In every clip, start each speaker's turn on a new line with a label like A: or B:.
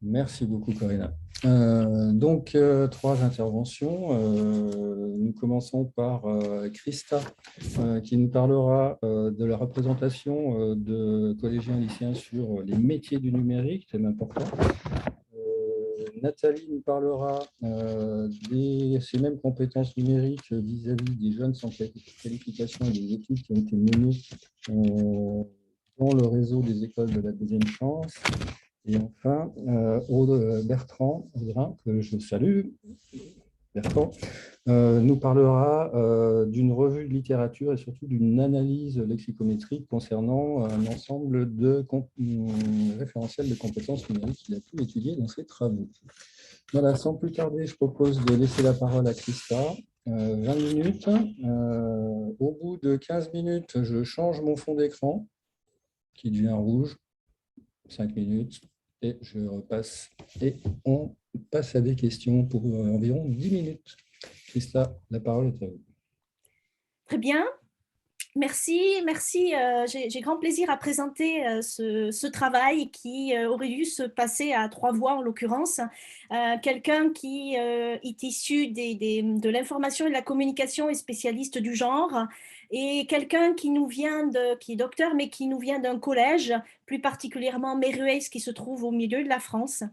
A: Merci beaucoup, Corinna. Trois interventions. Nous commençons par Christa, qui nous parlera de la représentation de collégiens et lycéens sur les métiers du numérique, thème important. Nathalie nous parlera de ces mêmes compétences numériques vis-à-vis des jeunes sans qualification et des études qui ont été menées dans le réseau des écoles de la deuxième chance. Et enfin, Bertrand Audrin, que je salue, Bertrand, nous parlera d'une revue de littérature et surtout d'une analyse lexicométrique concernant un ensemble de référentiels de compétences numériques qu'il a pu étudier dans ses travaux. Voilà, sans plus tarder, je propose de laisser la parole à Christa. 20 minutes. Au bout de 15 minutes, je change mon fond d'écran qui devient rouge. 5 minutes. Et je repasse. Et on passe à des questions pour environ 10 minutes. Christa, la parole est à vous.
B: Très bien. Merci. J'ai grand plaisir à présenter ce travail qui aurait dû se passer à 3 voix en l'occurrence. Quelqu'un qui est issu de l'information et de la communication et spécialiste du genre, et quelqu'un qui est docteur, mais qui nous vient d'un collège, plus particulièrement Méruès, qui se trouve au milieu de la France.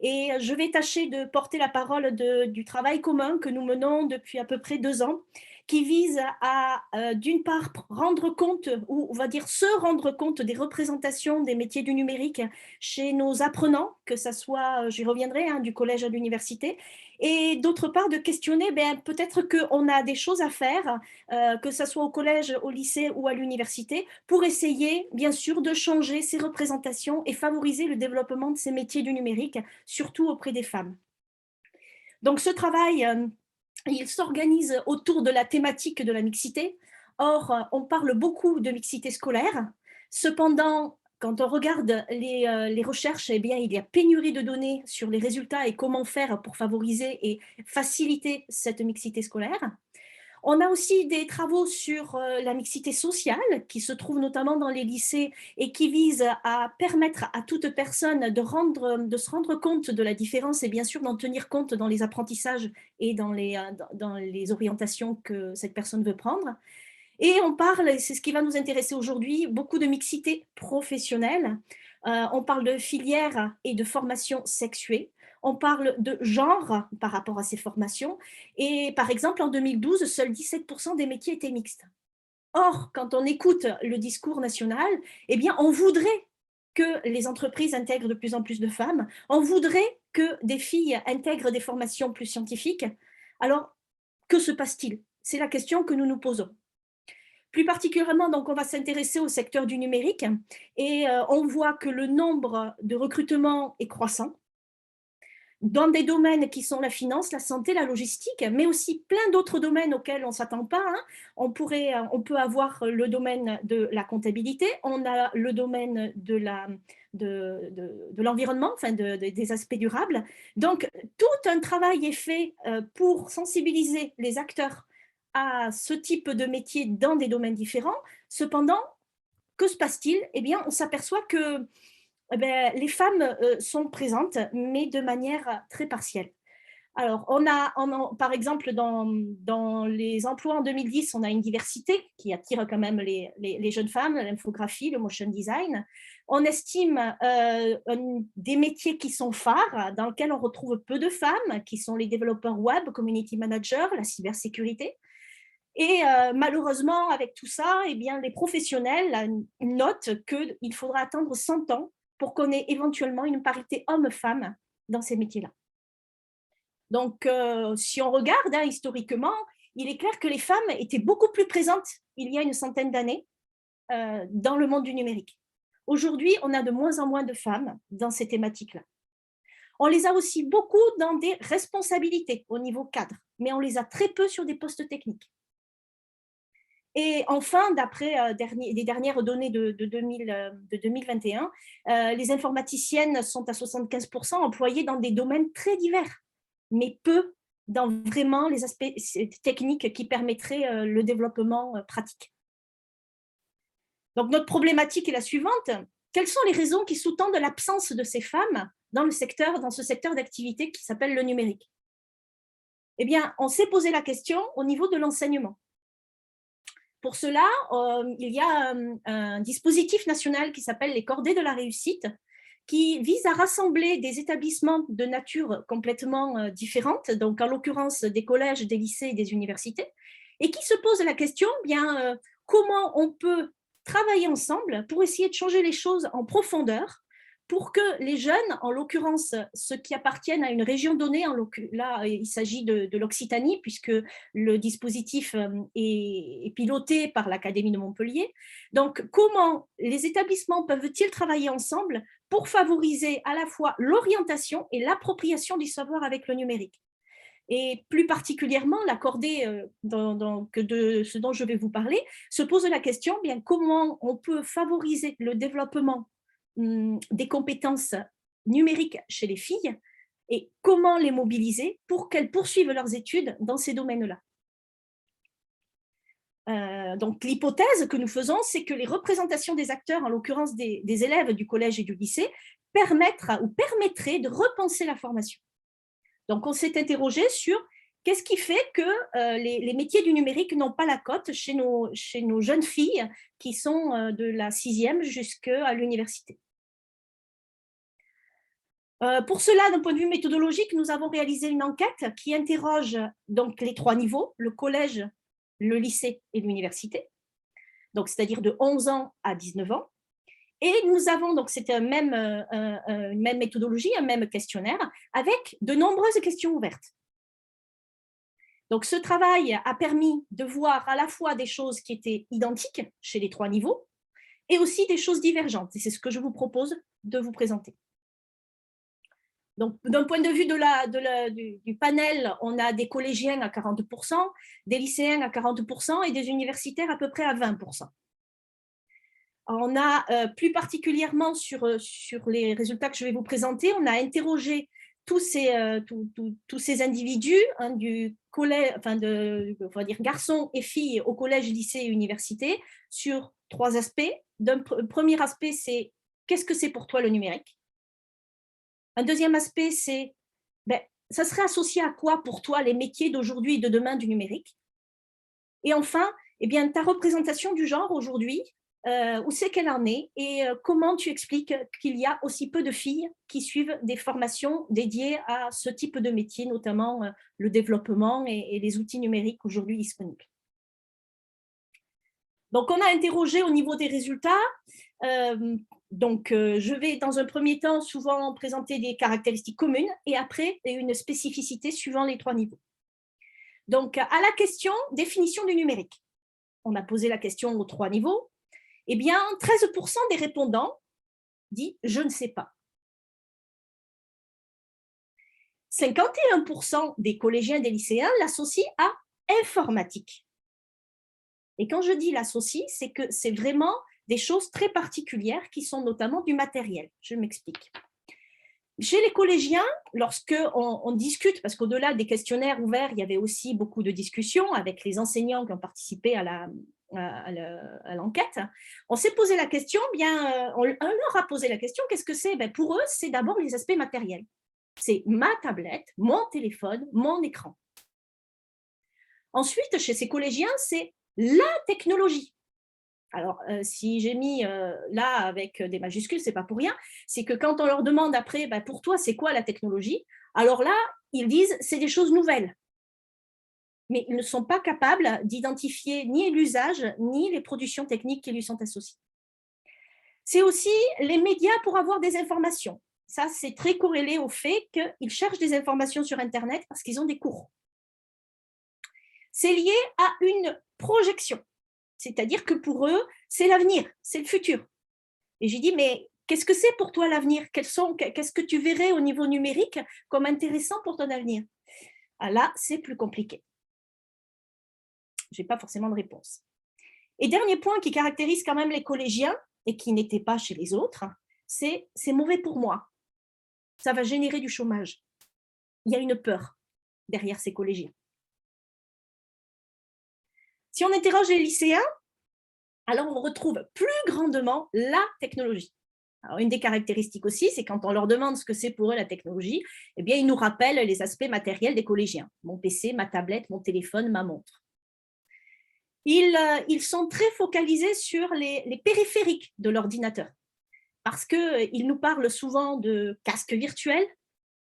B: Et je vais tâcher de porter la parole du travail commun que nous menons depuis à peu près 2 ans, qui vise à, d'une part, rendre compte, ou on va dire se rendre compte des représentations des métiers du numérique chez nos apprenants, que ce soit, j'y reviendrai, du collège à l'université, et d'autre part, de questionner, peut-être qu'on a des choses à faire, que ce soit au collège, au lycée ou à l'université, pour essayer, bien sûr, de changer ces représentations et favoriser le développement de ces métiers du numérique, surtout auprès des femmes. Donc, ce travail, il s'organise autour de la thématique de la mixité. Or, on parle beaucoup de mixité scolaire. Cependant, quand on regarde les recherches, eh bien, il y a pénurie de données sur les résultats et comment faire pour favoriser et faciliter cette mixité scolaire. On a aussi des travaux sur la mixité sociale qui se trouvent notamment dans les lycées et qui visent à permettre à toute personne de se rendre compte de la différence et bien sûr d'en tenir compte dans les apprentissages et dans les orientations que cette personne veut prendre. Et on parle, c'est ce qui va nous intéresser aujourd'hui, beaucoup de mixité professionnelle. On parle de filière et de formation sexuée. On parle de genre par rapport à ces formations. Et par exemple, en 2012, seuls 17% des métiers étaient mixtes. Or, quand on écoute le discours national, eh bien, on voudrait que les entreprises intègrent de plus en plus de femmes. On voudrait que des filles intègrent des formations plus scientifiques. Alors, que se passe-t-il? C'est la question que nous nous posons. Plus particulièrement, donc, on va s'intéresser au secteur du numérique et on voit que le nombre de recrutements est croissant dans des domaines qui sont la finance, la santé, la logistique, mais aussi plein d'autres domaines auxquels on ne s'attend pas. On peut avoir le domaine de la comptabilité, on a le domaine de l'environnement, enfin des aspects durables. Donc, tout un travail est fait pour sensibiliser les acteurs à ce type de métier dans des domaines différents. Cependant, que se passe-t-il? Eh bien, on s'aperçoit que les femmes sont présentes, mais de manière très partielle. Alors, par exemple, dans les emplois en 2010, on a une diversité qui attire quand même les jeunes femmes, l'infographie, le motion design. On estime des métiers qui sont phares, dans lesquels on retrouve peu de femmes, qui sont les développeurs web, community managers, la cybersécurité. Et malheureusement, avec tout ça, eh bien, les professionnels notent qu'il faudra attendre 100 ans pour qu'on ait éventuellement une parité homme-femme dans ces métiers-là. Donc, si on regarde historiquement, il est clair que les femmes étaient beaucoup plus présentes il y a une centaine d'années dans le monde du numérique. Aujourd'hui, on a de moins en moins de femmes dans ces thématiques-là. On les a aussi beaucoup dans des responsabilités au niveau cadre, mais on les a très peu sur des postes techniques. Et enfin, d'après les dernières données de 2021, les informaticiennes sont à 75% employées dans des domaines très divers, mais peu dans vraiment les aspects techniques qui permettraient le développement pratique. Donc, notre problématique est la suivante. quelles sont les raisons qui sous-tendent l'absence de ces femmes dans ce secteur d'activité qui s'appelle le numérique? Eh bien, on s'est posé la question au niveau de l'enseignement. Pour cela, il y a un dispositif national qui s'appelle les Cordées de la réussite, qui vise à rassembler des établissements de nature complètement différente, donc en l'occurrence des collèges, des lycées et des universités, et qui se pose la question, bien, comment on peut travailler ensemble pour essayer de changer les choses en profondeur, pour que les jeunes, en l'occurrence ceux qui appartiennent à une région donnée, là il s'agit de l'Occitanie, puisque le dispositif est piloté par l'Académie de Montpellier. Donc, comment les établissements peuvent-ils travailler ensemble pour favoriser à la fois l'orientation et l'appropriation du savoir avec le numérique? Et plus particulièrement, la cordée de ce dont je vais vous parler se pose la question, bien, comment on peut favoriser le développement des compétences numériques chez les filles et comment les mobiliser pour qu'elles poursuivent leurs études dans ces domaines-là. Donc, l'hypothèse que nous faisons, c'est que les représentations des acteurs, en l'occurrence des élèves du collège et du lycée, permettraient de repenser la formation. Donc, on s'est interrogé sur qu'est-ce qui fait que les métiers du numérique n'ont pas la cote chez nos jeunes filles qui sont de la 6e jusqu'à l'université. Pour cela, d'un point de vue méthodologique, nous avons réalisé une enquête qui interroge donc les 3 niveaux, le collège, le lycée et l'université, donc c'est-à-dire de 11 ans à 19 ans. Et nous avons, donc c'était une même méthodologie, un même questionnaire, avec de nombreuses questions ouvertes. Donc ce travail a permis de voir à la fois des choses qui étaient identiques chez les 3 niveaux, et aussi des choses divergentes. Et c'est ce que je vous propose de vous présenter. Donc, d'un point de vue du panel, on a des collégiens à 40%, des lycéens à 40% et des universitaires à peu près à 20%. On a plus particulièrement sur les résultats que je vais vous présenter, on a interrogé tous ces individus, hein, du collège, enfin on va dire garçons et filles au collège, lycée et université, sur 3 aspects. Premier aspect, c'est qu'est-ce que c'est pour toi le numérique? Un deuxième aspect, c'est ça serait associé à quoi pour toi les métiers d'aujourd'hui et de demain du numérique? Et enfin, eh bien, ta représentation du genre aujourd'hui, où c'est qu'elle en est et comment tu expliques qu'il y a aussi peu de filles qui suivent des formations dédiées à ce type de métier, notamment le développement et les outils numériques aujourd'hui disponibles. Donc, on a interrogé au niveau des résultats. Je vais dans un premier temps souvent présenter des caractéristiques communes et après une spécificité suivant les 3 niveaux. Donc, à la question définition du numérique, on a posé la question aux 3 niveaux. Eh bien, 13% des répondants disent « je ne sais pas ». 51% des collégiens et des lycéens l'associent à informatique. Et quand je dis l'associe, c'est que c'est vraiment des choses très particulières qui sont notamment du matériel. Je m'explique. Chez les collégiens, lorsqu'on discute, parce qu'au-delà des questionnaires ouverts, il y avait aussi beaucoup de discussions avec les enseignants qui ont participé à l'enquête, on s'est posé la question, on leur a posé la question, qu'est-ce que c'est? Pour eux, c'est d'abord les aspects matériels. C'est ma tablette, mon téléphone, mon écran. Ensuite, chez ces collégiens, c'est la technologie. Alors, si j'ai mis là avec des majuscules, ce n'est pas pour rien, c'est que quand on leur demande après, pour toi, c'est quoi la technologie? Alors là, ils disent, c'est des choses nouvelles. Mais ils ne sont pas capables d'identifier ni l'usage, ni les productions techniques qui lui sont associées. C'est aussi les médias pour avoir des informations. Ça, c'est très corrélé au fait qu'ils cherchent des informations sur Internet parce qu'ils ont des cours. C'est lié à une projection. C'est-à-dire que pour eux, c'est l'avenir, c'est le futur. Et j'ai dit, mais qu'est-ce que c'est pour toi l'avenir? Qu'est-ce que tu verrais au niveau numérique comme intéressant pour ton avenir? Là, c'est plus compliqué. Je n'ai pas forcément de réponse. Et dernier point qui caractérise quand même les collégiens et qui n'était pas chez les autres, c'est mauvais pour moi. Ça va générer du chômage. Il y a une peur derrière ces collégiens. Si on interroge les lycéens, alors on retrouve plus grandement la technologie. Alors, une des caractéristiques aussi, c'est quand on leur demande ce que c'est pour eux la technologie, eh bien, ils nous rappellent les aspects matériels des collégiens. Mon PC, ma tablette, mon téléphone, ma montre. Ils sont très focalisés sur les périphériques de l'ordinateur parce qu'ils nous parlent souvent de casques virtuels,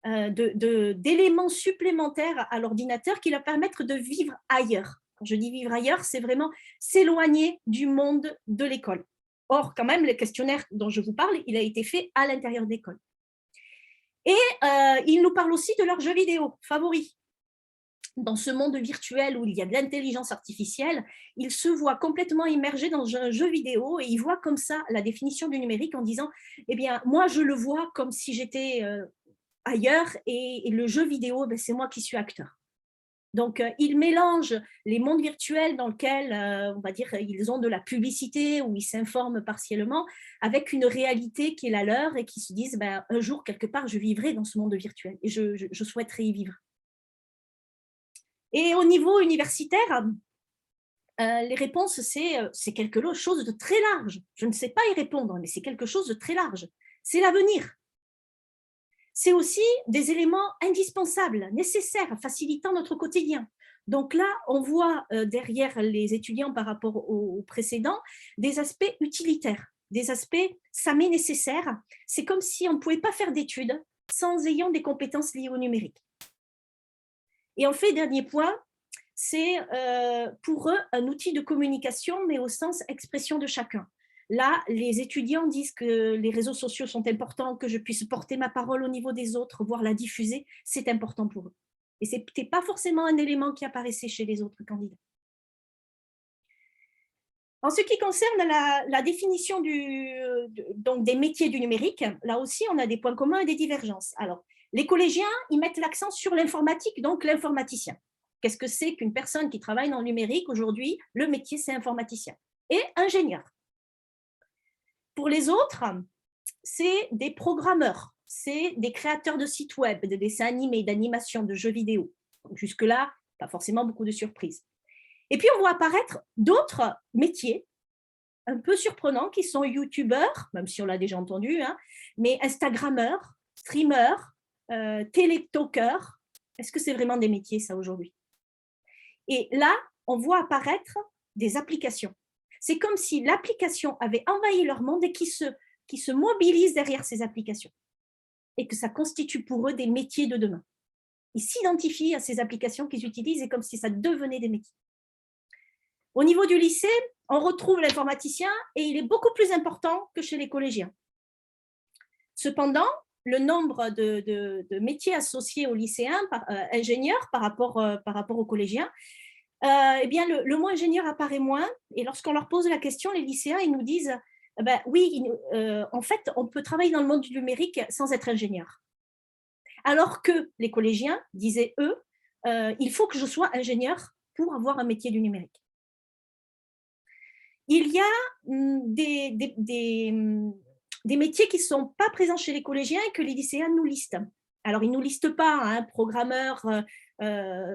B: d'éléments supplémentaires à l'ordinateur qui leur permettent de vivre ailleurs. Quand je dis vivre ailleurs, c'est vraiment s'éloigner du monde de l'école. Or, quand même, le questionnaire dont je vous parle, il a été fait à l'intérieur de l'école. Et ils nous parlent aussi de leurs jeux vidéo favoris. Dans ce monde virtuel où il y a de l'intelligence artificielle, ils se voient complètement immergés dans un jeu vidéo et ils voient comme ça la définition du numérique en disant « Eh bien, moi, je le vois comme si j'étais ailleurs et le jeu vidéo, ben, c'est moi qui suis acteur. » Donc, ils mélangent les mondes virtuels dans lesquels, on va dire, ils ont de la publicité ou ils s'informent partiellement avec une réalité qui est la leur et qui se disent ben, un jour, quelque part, je vivrai dans ce monde virtuel et je souhaiterais y vivre. Et au niveau universitaire, les réponses, c'est quelque chose de très large. Je ne sais pas y répondre, mais c'est quelque chose de très large. C'est l'avenir. C'est aussi des éléments indispensables, nécessaires, facilitant notre quotidien. Donc là, on voit derrière les étudiants par rapport aux précédents des aspects utilitaires, des aspects ça m'est nécessaire. C'est comme si on ne pouvait pas faire d'études sans ayant des compétences liées au numérique. Et en fait, dernier point, c'est pour eux un outil de communication, mais au sens expression de chacun. Là, les étudiants disent que les réseaux sociaux sont importants, que je puisse porter ma parole au niveau des autres, voire la diffuser, c'est important pour eux. Et ce n'était pas forcément un élément qui apparaissait chez les autres candidats. En ce qui concerne la définition donc des métiers du numérique, là aussi, on a des points communs et des divergences. Alors, les collégiens, ils mettent l'accent sur l'informatique, donc l'informaticien. Qu'est-ce que c'est qu'une personne qui travaille dans le numérique aujourd'hui? Le métier, c'est informaticien et ingénieur. Pour les autres, c'est des programmeurs, c'est des créateurs de sites web, de dessins animés, d'animations, de jeux vidéo. Jusque-là, pas forcément beaucoup de surprises. Et puis, on voit apparaître d'autres métiers un peu surprenants qui sont youtubeurs, même si on l'a déjà entendu, hein, mais instagrammeurs, streamers, télétalkers. Est-ce que c'est vraiment des métiers, ça, aujourd'hui? Et là, on voit apparaître des applications. C'est comme si l'application avait envahi leur monde et qui se mobilisent derrière ces applications. Et que ça constitue pour eux des métiers de demain. Ils s'identifient à ces applications qu'ils utilisent et comme si ça devenait des métiers. Au niveau du lycée, on retrouve l'informaticien et il est beaucoup plus important que chez les collégiens. Cependant, le nombre de métiers associés aux lycéens, ingénieurs par rapport aux collégiens, eh bien, le mot ingénieur apparaît moins. Et lorsqu'on leur pose la question, les lycéens, ils nous disent ben, oui, en fait, on peut travailler dans le monde du numérique sans être ingénieur. Alors que les collégiens disaient, eux, il faut que je sois ingénieur pour avoir un métier du numérique. Il y a des métiers qui ne sont pas présents chez les collégiens et que les lycéens nous listent. Alors, ils ne nous listent pas, hein, programmeurs,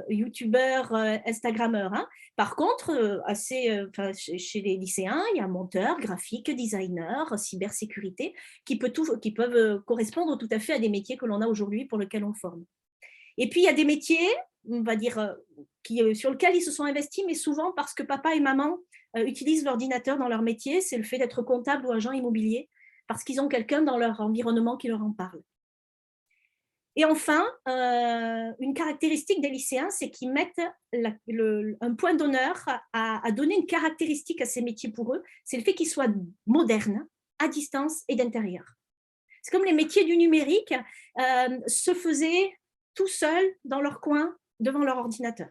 B: youtubeurs, instagrammeurs. Hein. Par contre, chez les lycéens, il y a monteur, graphique, designer, cybersécurité, qui peuvent correspondre tout à fait à des métiers que l'on a aujourd'hui pour lesquels on forme. Et puis, il y a des métiers, on va dire, sur lesquels ils se sont investis, mais souvent parce que papa et maman utilisent l'ordinateur dans leur métier, c'est le fait d'être comptable ou agent immobilier, parce qu'ils ont quelqu'un dans leur environnement qui leur en parle. Et enfin, une caractéristique des lycéens, c'est qu'ils mettent un point d'honneur à donner une caractéristique à ces métiers pour eux, c'est le fait qu'ils soient modernes, à distance et d'intérieur. C'est comme les métiers du numérique se faisaient tout seuls dans leur coin, devant leur ordinateur.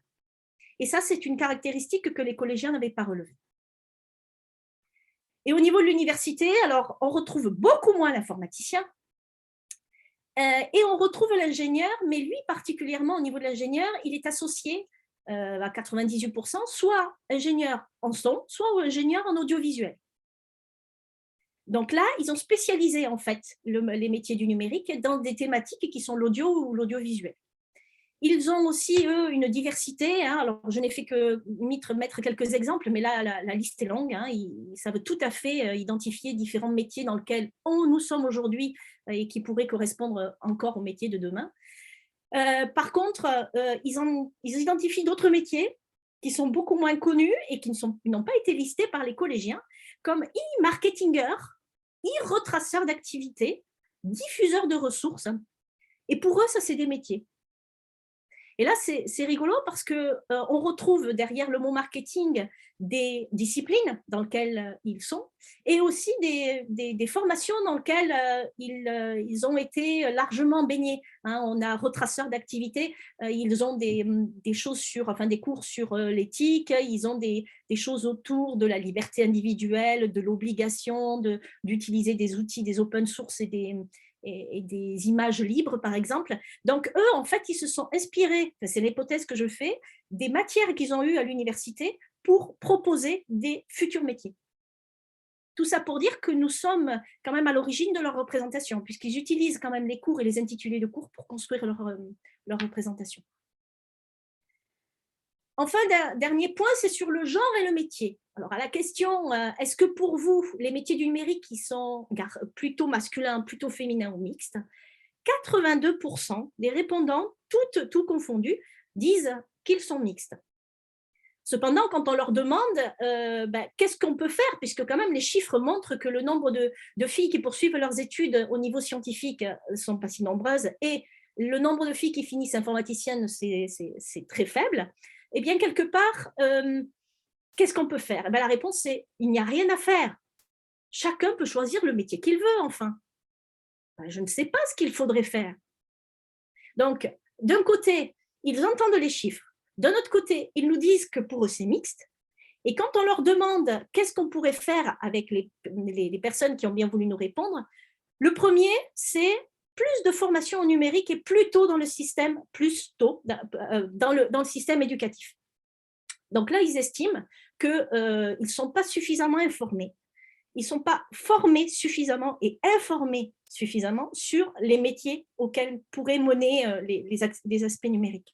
B: Et ça, c'est une caractéristique que les collégiens n'avaient pas relevée. Et au niveau de l'université, alors, on retrouve beaucoup moins l'informaticien, et on retrouve l'ingénieur, mais lui, particulièrement au niveau de l'ingénieur, il est associé à 98%, soit ingénieur en son, soit ingénieur en audiovisuel. Donc là, ils ont spécialisé en fait les métiers du numérique dans des thématiques qui sont l'audio ou l'audiovisuel. Ils ont aussi, eux, une diversité. Hein. Alors, je n'ai fait que mettre quelques exemples, mais là, la liste est longue. Hein. Ils savent tout à fait identifier différents métiers dans lesquels nous sommes aujourd'hui et qui pourraient correspondre encore aux métiers de demain. Par contre, ils identifient d'autres métiers qui sont beaucoup moins connus et qui n'ont pas été listés par les collégiens, comme e-marketinger, e-retraceur d'activité, diffuseur de ressources. Et pour eux, ça, c'est des métiers. Et là, c'est rigolo parce qu'on retrouve derrière le mot marketing des disciplines dans lesquelles ils sont et aussi des formations dans lesquelles ils ont été largement baignés. Hein. On a retraceurs d'activités, ils ont des choses des cours sur l'éthique, ils ont des choses autour de la liberté individuelle, de l'obligation d'utiliser des outils, des open source et des images libres, par exemple. Donc, eux, en fait, ils se sont inspirés, c'est l'hypothèse que je fais, des matières qu'ils ont eues à l'université pour proposer des futurs métiers. Tout ça pour dire que nous sommes quand même à l'origine de leur représentation, puisqu'ils utilisent quand même les cours et les intitulés de cours pour construire leur représentation. Enfin, dernier point, c'est sur le genre et le métier. Alors, à la question, est-ce que pour vous, les métiers du numérique qui sont plutôt masculins, plutôt féminins ou mixtes, 82% des répondants, tout confondus, disent qu'ils sont mixtes. Cependant, quand on leur demande qu'est-ce qu'on peut faire, puisque quand même les chiffres montrent que le nombre de filles qui poursuivent leurs études au niveau scientifique ne sont pas si nombreuses et le nombre de filles qui finissent informaticiennes, c'est très faible, eh bien, quelque part, qu'est-ce qu'on peut faire? La réponse, c'est il n'y a rien à faire. Chacun peut choisir le métier qu'il veut, enfin. Je ne sais pas ce qu'il faudrait faire. Donc, d'un côté, ils entendent les chiffres. D'un autre côté, ils nous disent que pour eux, c'est mixte. Et quand on leur demande qu'est-ce qu'on pourrait faire avec les personnes qui ont bien voulu nous répondre, le premier, c'est plus de formation au numérique et plus tôt dans le système, plus tôt dans le système éducatif. Donc là, ils estiment qu'ils ne sont pas suffisamment informés. Ils ne sont pas formés suffisamment et informés suffisamment sur les métiers auxquels pourraient mener les aspects numériques.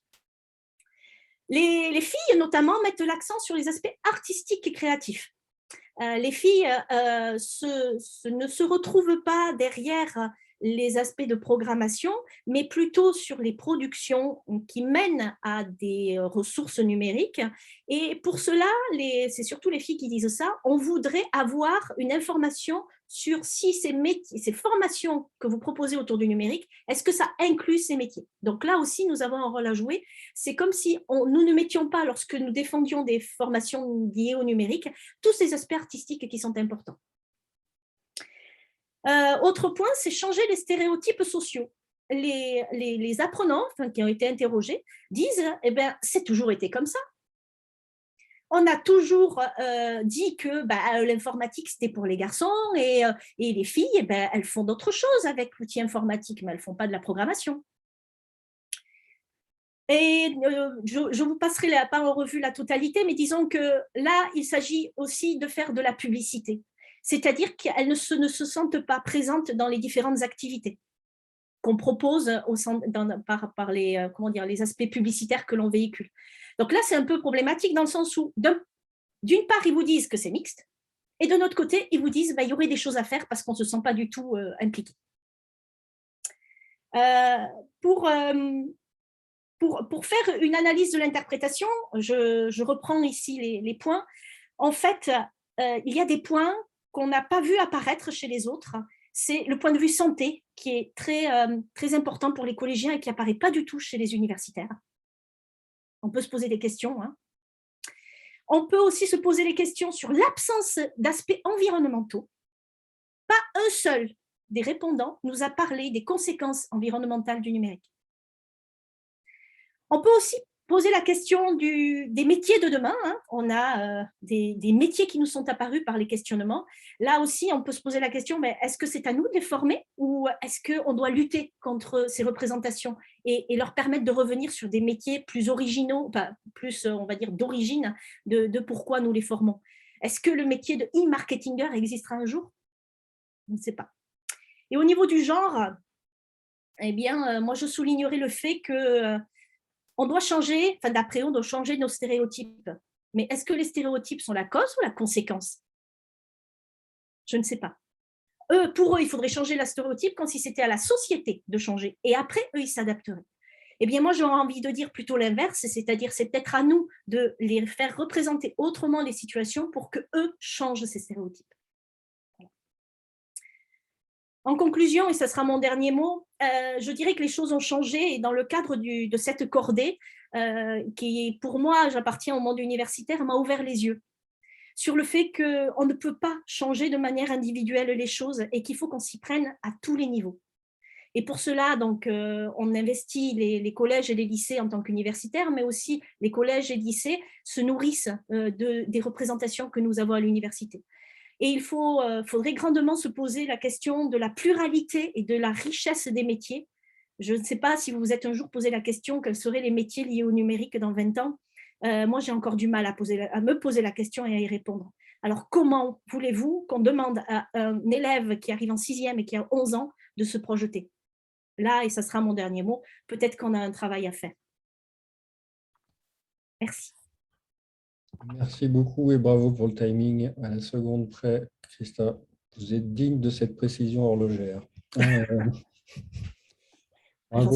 B: Les filles, notamment, mettent l'accent sur les aspects artistiques et créatifs. Les filles ne se retrouvent pas derrière les aspects de programmation, mais plutôt sur les productions qui mènent à des ressources numériques. Et pour cela, c'est surtout les filles qui disent ça, on voudrait avoir une information sur si ces formations que vous proposez autour du numérique, est-ce que ça inclut ces métiers? Donc là aussi, nous avons un rôle à jouer. C'est comme si nous ne mettions pas, lorsque nous défendions des formations liées au numérique, tous ces aspects artistiques qui sont importants. Autre point, c'est changer les stéréotypes sociaux. Les apprenants qui ont été interrogés disent eh bien, c'est toujours été comme ça. On a toujours dit que l'informatique, c'était pour les garçons et les filles, elles font d'autres choses avec l'outil informatique, mais elles ne font pas de la programmation. Et je vous passerai pas en revue la totalité, mais disons que là, il s'agit aussi de faire de la publicité. C'est-à-dire qu'elles ne se sentent pas présentes dans les différentes activités qu'on propose par les aspects publicitaires que l'on véhicule. Donc là, c'est un peu problématique dans le sens où, d'une part, ils vous disent que c'est mixte, et de l'autre côté, ils vous disent qu'il y aurait des choses à faire parce qu'on ne se sent pas du tout impliqué. Pour faire une analyse de l'interprétation, je reprends ici les points. En fait, il y a des points qu'on n'a pas vu apparaître chez les autres. C'est le point de vue santé qui est très important pour les collégiens et qui n'apparaît pas du tout chez les universitaires. On peut se poser des questions. Hein. On peut aussi se poser les questions sur l'absence d'aspects environnementaux. Pas un seul des répondants nous a parlé des conséquences environnementales du numérique. On peut aussi poser la question des métiers de demain. Hein. On a des métiers qui nous sont apparus par les questionnements. Là aussi, on peut se poser la question, mais est-ce que c'est à nous de les former ou est-ce qu'on doit lutter contre ces représentations et leur permettre de revenir sur des métiers plus originaux, plus, on va dire, d'origine de pourquoi nous les formons? Est-ce que le métier de e-marketinger existera un jour? Je ne sais pas. Et au niveau du genre, eh bien, moi, je soulignerai le fait que On doit changer, enfin d'après eux, on doit changer nos stéréotypes. Mais est-ce que les stéréotypes sont la cause ou la conséquence? Je ne sais pas. Pour eux, il faudrait changer la stéréotype comme si c'était à la société de changer. Et après, eux, ils s'adapteraient. Eh bien, moi, j'aurais envie de dire plutôt l'inverse, c'est-à-dire c'est peut-être à nous de les faire représenter autrement les situations pour qu'eux changent ces stéréotypes. En conclusion, et ce sera mon dernier mot, je dirais que les choses ont changé et dans le cadre de cette cordée, qui pour moi, j'appartiens au monde universitaire, m'a ouvert les yeux sur le fait qu'on ne peut pas changer de manière individuelle les choses et qu'il faut qu'on s'y prenne à tous les niveaux. Et pour cela, donc, on investit les collèges et les lycées en tant qu'universitaires, mais aussi les collèges et lycées se nourrissent des représentations que nous avons à l'université. Et il faudrait grandement se poser la question de la pluralité et de la richesse des métiers. Je ne sais pas si vous vous êtes un jour posé la question quels seraient les métiers liés au numérique dans 20 ans. Moi, j'ai encore du mal à me poser la question et à y répondre. Alors, comment voulez-vous qu'on demande à un élève qui arrive en 6e et qui a 11 ans de se projeter? Là, et ça sera mon dernier mot, peut-être qu'on a un travail à faire. Merci.
A: Merci beaucoup et bravo pour le timing. À la seconde près, Christa, vous êtes digne de cette précision horlogère. Bravo.